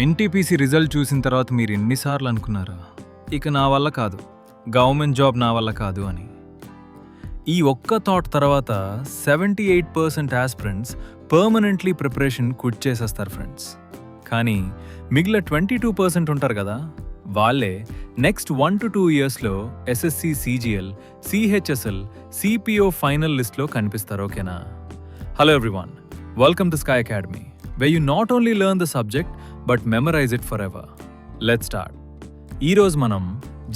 NTPC result చూసిన తర్వాత మీరు ఎన్నిసార్లు అనుకున్నారా ఇక నా వల్ల కాదు, గవర్నమెంట్ జాబ్ నా వల్ల కాదు అని. ఈ ఒక్క థాట్ తర్వాత 78% ఆస్పిరెంట్స్ పర్మనెంట్లీ ప్రిపరేషన్ క్విట్ చేసేస్తారు ఫ్రెండ్స్. కానీ మిగిలిన 22% ఉంటారు కదా, వాళ్ళే నెక్స్ట్ 1 to 2 ఇయర్స్లో SSC, CGL, CHSL, CPO final లిస్ట్లో కనిపిస్తారు. ఓకేనా? Hello everyone, welcome to sky academy, where you not only learn the subject but memorize it forever. Let's start. ఈరోజు మనం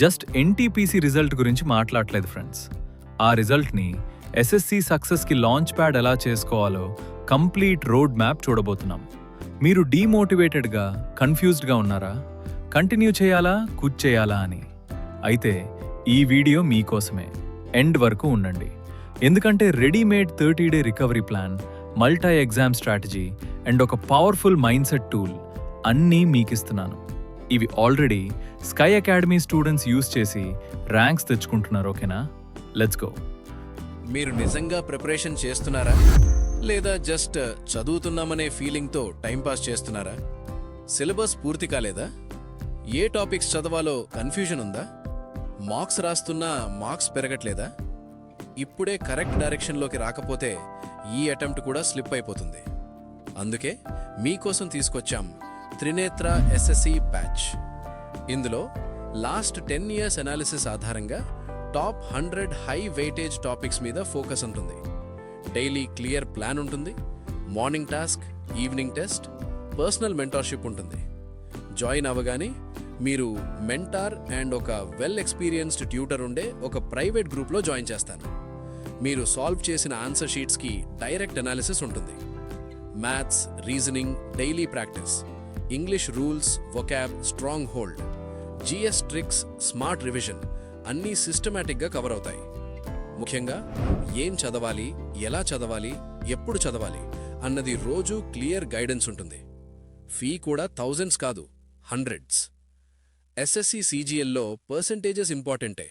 జస్ట్ ఎన్టీపీసీ రిజల్ట్ గురించి మాట్లాడలేదు ఫ్రెండ్స్. ఆ రిజల్ట్ని ఎస్ఎస్సి సక్సెస్కి లాంచ్ ప్యాడ్ ఎలా చేసుకోవాలో కంప్లీట్ రోడ్ మ్యాప్ చూడబోతున్నాం. మీరు డీమోటివేటెడ్గా, కన్ఫ్యూజ్డ్గా ఉన్నారా? కంటిన్యూ చేయాలా, క్విట్ చేయాలా అని? అయితే ఈ వీడియో మీకోసమే. ఎండ్ వరకు ఉండండి, ఎందుకంటే readymade 30-day recovery plan, multi exam strategy and ఒక పవర్ఫుల్ మైండ్ సెట్ టూల్ అన్నీ మీకిస్తున్నాను. ఇవి already sky academy students use చేసి ర్యాంక్స్ తెచ్చుకుంటున్నారు. ఓకేనా? Let's go. మీరు నిజంగా ప్రిపరేషన్ చేస్తున్నారా, లేదా జస్ట్ చదువుతున్నామనే ఫీలింగ్తో టైంపాస్ చేస్తున్నారా? సిలబస్ పూర్తి కాలేదా? ఏ టాపిక్స్ చదవాలో కన్ఫ్యూజన్ ఉందా? మార్క్స్ రాస్తున్నా మార్క్స్ పెరగట్లేదా? ఇప్పుడే కరెక్ట్ డైరెక్షన్లోకి రాకపోతే ఈ అటెంప్ట్ కూడా స్లిప్ అయిపోతుంది. అందుకే మీకోసం తీసుకొచ్చాం త్రినేత్ర ఎస్ఎస్సి బ్యాచ్. ఇందులో లాస్ట్ 10 years అనాలిసిస్ ఆధారంగా టాప్ 100 హై వెయిటేజ్ టాపిక్స్ మీద ఫోకస్ ఉంటుంది. డైలీ క్లియర్ ప్లాన్ ఉంటుంది. Morning task, evening test, personal mentorship ఉంటుంది. జాయిన్ అవ్వగానే మీరు మెంటార్ అండ్ ఒక వెల్ ఎక్స్పీరియన్స్డ్ ట్యూటర్ ఉండే ఒక ప్రైవేట్ గ్రూప్లో జాయిన్ చేస్తాను. మీరు సాల్వ్ చేసిన ఆన్సర్ షీట్స్కి డైరెక్ట్ అనాలిసిస్ ఉంటుంది. Maths, reasoning, daily practice, English rules, vocab, strong hold, GS tricks, smart revision అన్నీ సిస్టమేటిక్గా కవర్ అవుతాయి. ముఖ్యంగా ఏం చదవాలి, ఎలా చదవాలి, ఎప్పుడు చదవాలి అన్నది రోజు క్లియర్ గైడెన్స్ ఉంటుంది. ఫీ కూడా థౌజండ్స్ కాదు, హండ్రెడ్స్. ఎస్ఎస్సి, సిజిఎల్లో పర్సంటేజెస్ ఇంపార్టెంటే,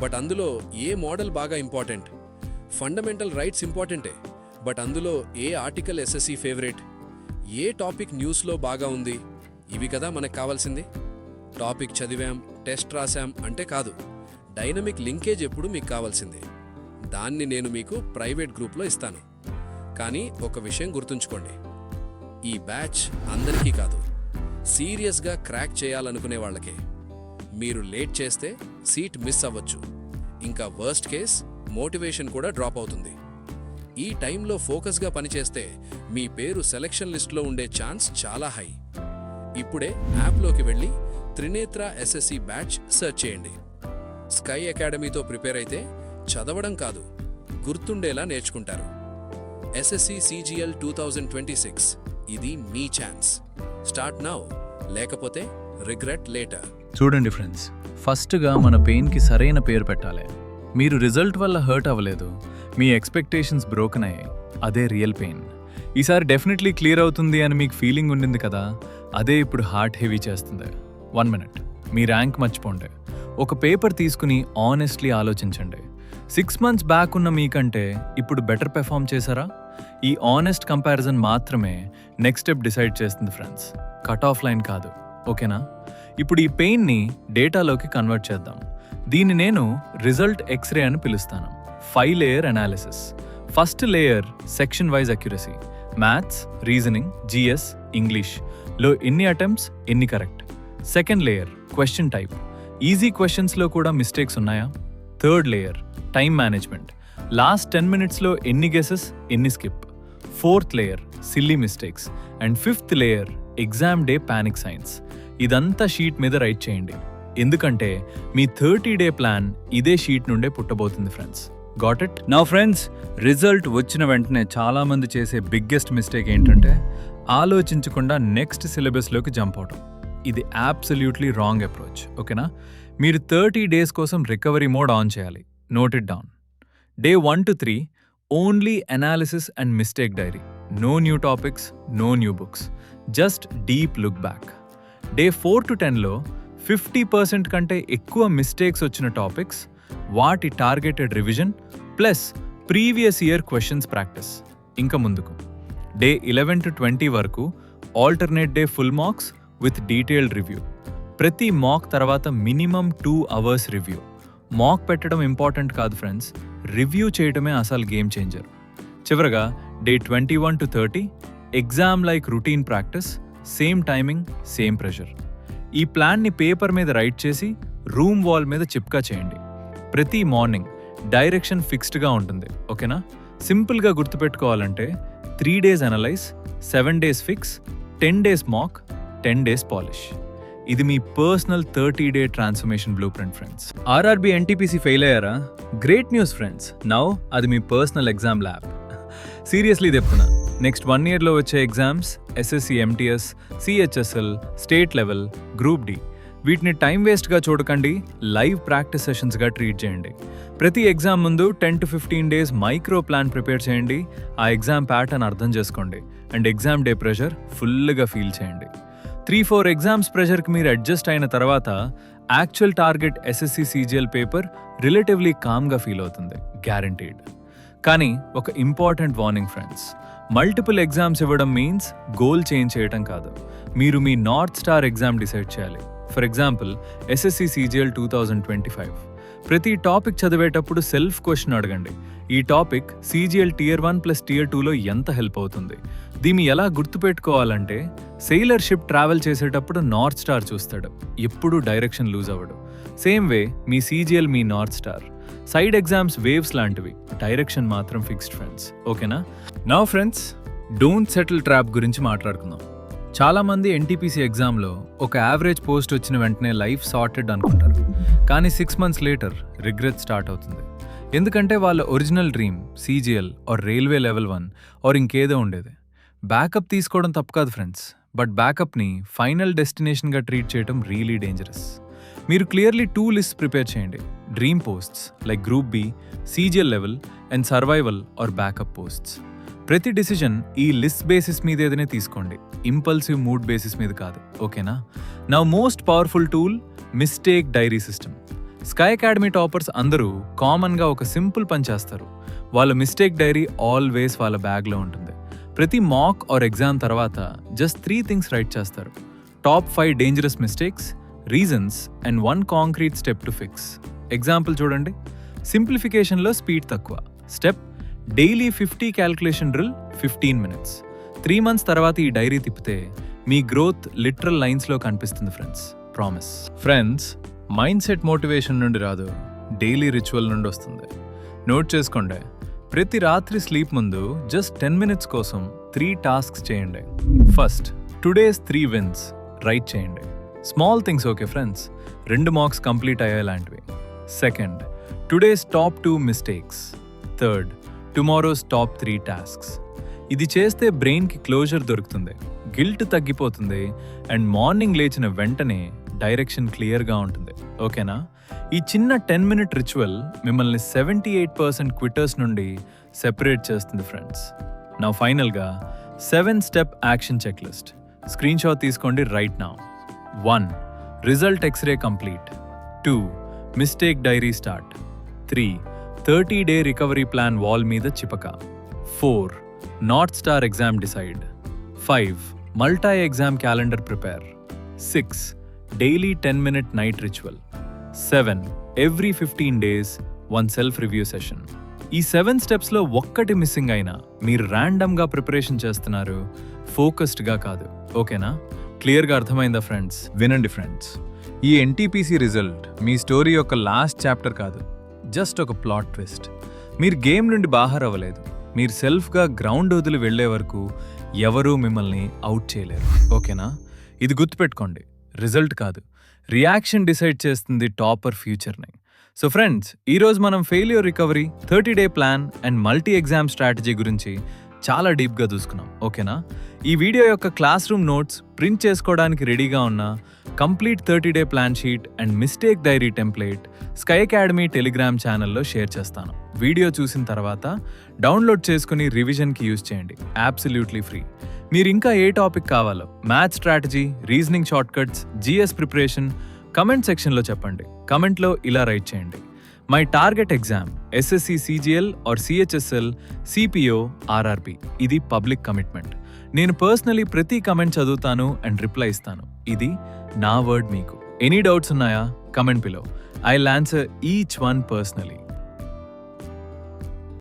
బట్ అందులో ఏ మోడల్ బాగా ఇంపార్టెంట్? ఫండమెంటల్ రైట్స్ ఇంపార్టెంటే, బట్ అందులో ఏ ఆర్టికల్ ఎస్ఎస్సి ఫేవరెట్? ఏ టాపిక్ న్యూస్లో బాగా ఉంది? ఇవి కదా మనకు కావాల్సింది. టాపిక్ చదివాం, టెస్ట్ రాశాం అంటే కాదు, డైనమిక్ లింకేజ్ ఎప్పుడు మీకు కావాల్సింది. దాన్ని నేను మీకు ప్రైవేట్ గ్రూప్లో ఇస్తాను. కానీ ఒక విషయం గుర్తుంచుకోండి, ఈ బ్యాచ్ అందరికీ కాదు, సీరియస్గా క్రాక్ చేయాలనుకునే వాళ్ళకే. మీరు లేట్ చేస్తే సీట్ మిస్ అవ్వచ్చు, ఇంకా వర్స్ట్ కేస్ మోటివేషన్ కూడా డ్రాప్ అవుతుంది. ఈ టైంలో ఫోకస్గా పనిచేస్తే మీ పేరు సెలక్షన్ లిస్ట్లో ఉండే ఛాన్స్ చాలా హై. ఇప్పుడే యాప్లోకి వెళ్ళి త్రినేత్ర ఎస్ఎస్సి బ్యాచ్ సెర్చ్ చేయండి. స్కై అకాడమీతో ప్రిపేర్ అయితే చదవడం కాదు, గుర్తుండేలా నేర్చుకుంటారు. ఎస్ఎస్సి సిజిఎల్ 2026 ఇది మీ ఛాన్స్. స్టార్ట్ నౌ, లేకపోతే రిగ్రెట్ లేటర్. చూడండి ఫ్రెండ్స్, ఫస్ట్గా మన పెయిన్కి సరైన పేరు పెట్టాలి. మీరు రిజల్ట్ వల్ల హర్ట్ అవ్వలేదు, మీ ఎక్స్పెక్టేషన్స్ బ్రోకెన్ అయ్యాయి, అదే రియల్ పెయిన్. ఈసారి డెఫినెట్లీ క్లియర్ అవుతుంది అని మీకు ఫీలింగ్ ఉండింది కదా, అదే ఇప్పుడు హార్ట్ హెవీ చేస్తుంది. 1 minute, మీ ర్యాంక్ మర్చిపోండి. ఒక పేపర్ తీసుకుని ఆనెస్ట్లీ ఆలోచించండి. 6 months బ్యాక్ ఉన్న మీకంటే ఇప్పుడు బెటర్ పెర్ఫామ్ చేశారా? ఈ ఆనెస్ట్ కంపారిజన్ మాత్రమే నెక్స్ట్ స్టెప్ డిసైడ్ చేస్తుంది ఫ్రెండ్స్, కట్ ఆఫ్ లైన్ కాదు. ఓకేనా? ఇప్పుడు ఈ పెయిన్ని డేటాలోకి కన్వర్ట్ చేద్దాం. దీన్ని నేను రిజల్ట్ ఎక్స్రే అని పిలుస్తాను. 5 layer analysis. First layer section wise accuracy, maths, reasoning, GS, ఇంగ్లీష్లో ఎన్ని అటెంప్ట్స్, ఎన్ని correct. Second layer question type, easy క్వశ్చన్స్లో కూడా మిస్టేక్స్ ఉన్నాయా. Third layer time management, last 10 minutesలో ఎన్ని గెసెస్, ఎన్ని skip. Fourth layer silly mistakes. And fifth layer exam day panic signs. ఇదంతా షీట్ మీద రైట్ చేయండి, ఎందుకంటే మీ 30-day ప్లాన్ ఇదే షీట్ నుండే పుట్టబోతుంది ఫ్రెండ్స్. Got it? నా ఫ్రెండ్స్, రిజల్ట్ వచ్చిన వెంటనే చాలామంది చేసే బిగ్గెస్ట్ మిస్టేక్ ఏంటంటే ఆలోచించకుండా నెక్స్ట్ సిలబస్లోకి జంప్ అవడం. ఇది అబ్సల్యూట్లీ రాంగ్ అప్రోచ్. ఓకేనా? మీరు 30 days కోసం రికవరీ మోడ్ ఆన్ చేయాలి. Note it down. Day 1 to 3 only analysis and mistake diary. No new topics, no new books, just deep look back. Day 4 to 10లో 50% కంటే ఎక్కువ mistakes వచ్చిన టాపిక్స్, వాటి targeted revision plus previous year questions practice. ఇంకా ముందుకు Day 11 to 20 వరకు alternate day full marks, with detailed review. ప్రతి mock తర్వాత మినిమం 2 అవర్స్ రివ్యూ. మాక్ పెట్టడం ఇంపార్టెంట్ కాదు ఫ్రెండ్స్, రివ్యూ చేయడమే అసలు గేమ్ చేంజర్. చివరగా day 21 to 30 exam like routine practice, same timing, same pressure. ఈ ప్లాన్ని పేపర్ మీద రైట్ చేసి రూమ్ వాల్ మీద చిప్కా చేయండి. ప్రతి మార్నింగ్ డైరెక్షన్ ఫిక్స్డ్గా ఉంటుంది. ఓకేనా? సింపుల్గా గుర్తుపెట్టుకోవాలంటే 3 days analyse, 7 days fix, 10 days mock, 10 days polish. ఇది మీ personal 30-day transformation blueprint friends. RRB NTPC fail అయ్యారా? గ్రేట్ న్యూస్ ఫ్రెండ్స్, నౌ అది మీ పర్సనల్ ఎగ్జామ్ ల్యాబ్. సీరియస్లీ చెప్తున్నా, నెక్స్ట్ 1 yearలో వచ్చే exams SSC MTS, CHSL, state level, group D, వీటిని time వేస్ట్గా చూడకండి, లైవ్ ప్రాక్టీస్ సెషన్స్గా ట్రీట్ చేయండి. ప్రతి ఎగ్జామ్ ముందు 10 to 15 days micro plan prepare చేయండి. ఆ ఎగ్జామ్ ప్యాటర్న్ అర్థం చేసుకోండి అండ్ ఎగ్జామ్ డే ప్రెషర్ ఫుల్గా ఫీల్ చేయండి. 3-4 ఎగ్జామ్స్ ప్రెషర్కి మీరు అడ్జస్ట్ అయిన తర్వాత actual target SSC CGL paper relatively కామ్గా ఫీల్ అవుతుంది, గ్యారంటీడ్. కానీ ఒక important warning friends, multiple exams ఇవ్వడం మీన్స్ గోల్ చేంజ్ చేయటం కాదు, మీరు మీ నార్త్ స్టార్ ఎగ్జామ్ డిసైడ్ చేయాలి. For example SSC CGL 2025. ప్రతి టాపిక్ చదివేటప్పుడు సెల్ఫ్ క్వశ్చన్ అడగండి, ఈ టాపిక్ సీజీఎల్ Tier 1 + Tier 2లో ఎంత హెల్ప్ అవుతుంది? దీన్ని ఎలా గుర్తుపెట్టుకోవాలంటే, సెయిలర్ షిప్ ట్రావెల్ చేసేటప్పుడు నార్త్ స్టార్ చూస్తాడు, ఎప్పుడూ డైరెక్షన్ లూజ్ అవ్వడు. సేమ్ వే మీ సీజీఎల్ మీ north star. Side exams waves లాంటివి, డైరెక్షన్ మాత్రం ఫిక్స్డ్ ఫ్రెండ్స్. ఓకేనా? Now friends, don't settle trap గురించి మాట్లాడుకుందాం. చాలామంది ఎన్టీపీసీ ఎగ్జామ్లో ఒక యావరేజ్ పోస్ట్ వచ్చిన వెంటనే లైఫ్ సార్టెడ్ అనుకుంటారు, కానీ 6 months లేటర్ రిగ్రెట్ స్టార్ట్ అవుతుంది. ఎందుకంటే వాళ్ళ original dream CGL or railway level 1 or ఇంకేదో ఉండేది. బ్యాకప్ తీసుకోవడం తప్పు కాదు ఫ్రెండ్స్, బట్ బ్యాకప్ని ఫైనల్ డెస్టినేషన్గా ట్రీట్ చేయడం రియలీ డేంజరస్. మీరు క్లియర్లీ 2 lists ప్రిపేర్ చేయండి, dream posts like group B, CGL level and survival or backup posts. ప్రతి డిసిజన్ ఈ లిస్ట్ బేసిస్ మీద ఏదైనా తీసుకోండి, ఇంపల్సివ్ మూడ్ బేసిస్ మీద కాదు. ఓకేనా? Now most powerful tool, mistake diary system. Sky Academy toppers అందరూ కామన్గా ఒక సింపుల్ పని చేస్తారు, వాళ్ళ మిస్టేక్ డైరీ ఆల్వేస్ వాళ్ళ బ్యాగ్లో ఉంటుంది. ప్రతి మాక్ ఆర్ ఎగ్జామ్ తర్వాత జస్ట్ 3 things రైట్ చేస్తారు, top 5 dangerous mistakes, reasons and 1 concrete step to fix. Example చూడండి, సింప్లిఫికేషన్లో స్పీడ్ తక్కువ. Step, daily 50 calculation drill 15 minutes. 3 months తర్వాత ఈ డైరీ తిప్పితే మీ గ్రోత్ లిటరల్ లైన్స్లో కనిపిస్తుంది friends, promise. Friends, mind set motivation నుండి రాదు, డైలీ రిచువల్ నుండి వస్తుంది. నోట్ చేసుకోండి, ప్రతి రాత్రి స్లీప్ ముందు జస్ట్ 10 minutes కోసం 3 tasks చేయండి. ఫస్ట్, టుడేస్ 3 wins రైట్ చేయండి. Small things okay friends, 2 marks complete అయ్యేలాంటివి. Second, today's top 2 mistakes. Third, tomorrow's top 3 tasks. ఇది చేస్తే బ్రెయిన్కి క్లోజర్ దొరుకుతుంది, గిల్ట్ తగ్గిపోతుంది అండ్ మార్నింగ్ లేచిన వెంటనే డైరెక్షన్ క్లియర్గా ఉంటుంది. ఓకేనా? ఈ చిన్న 10-minute రిచువల్ మిమ్మల్ని 78% క్విట్టర్స్ నుండి సెపరేట్ చేస్తుంది ఫ్రెండ్స్. నా ఫైనల్గా 7-step action checklist. Screenshot తీసుకోండి right now. 1. Result x-ray complete. 2. Mistake diary start. 3. 30-day recovery plan wall మీద చిపక. 4. North star exam decide. 5. Multi exam calendar prepare. 6. Daily 10-minute night ritual. 7. Every 15 days 1 self review session. ఈ 7 స్టెప్స్లో ఒక్కటి missing అయినా మీరు ర్యాండమ్గా preparation చేస్తున్నారు, ఫోకస్డ్గా కాదు. ఓకేనా? క్లియర్గా అర్థమైందా ఫ్రెండ్స్? వినండి ఫ్రెండ్స్, ఈ ఎన్టీపీసీ రిజల్ట్ మీ స్టోరీ యొక్క లాస్ట్ చాప్టర్ కాదు, జస్ట్ ఒక ప్లాట్ ట్విస్ట్. మీరు గేమ్ నుండి బాహర్ అవ్వలేదు, మీరు సెల్ఫ్గా గ్రౌండ్ వదిలి వెళ్లే వరకు ఎవరూ మిమ్మల్ని అవుట్ చేయలేరు. ఓకేనా? ఇది గుర్తుపెట్టుకోండి, రిజల్ట్ కాదు, రియాక్షన్ డిసైడ్ చేస్తుంది టాపర్ ఫ్యూచర్ని. సో ఫ్రెండ్స్, ఈరోజు మనం failure recovery, 30-day plan and multi exam strategy గురించి చాలా డీప్గా చూసుకున్నాం. ఓకేనా? ఈ వీడియో యొక్క క్లాస్ రూమ్ నోట్స్ ప్రింట్ చేసుకోవడానికి రెడీగా ఉన్న complete 30-day plan sheet and mistake diary template Sky Academy Telegram ఛానల్లో షేర్ చేస్తాను. వీడియో చూసిన తర్వాత డౌన్లోడ్ చేసుకుని రివిజన్కి యూజ్ చేయండి, అబ్సల్యూట్లీ ఫ్రీ. మీరు ఇంకా ఏ టాపిక్ కావాలో, maths strategy, reasoning shortcuts, GS preparation, comment సెక్షన్లో చెప్పండి. కమెంట్లో ఇలా రైట్ చేయండి, my target exam SSC CGL or CHSL, CPO, RRB. ఇది పబ్లిక్ కమిట్మెంట్. నేను పర్సనలీ ప్రతి కమెంట్ చదువుతాను అండ్ రిప్లై ఇస్తాను. ఇది నా వర్డ్ మీకు. ఎనీ డౌట్స్ ఉన్నాయా? Comment below. I answer each one personally.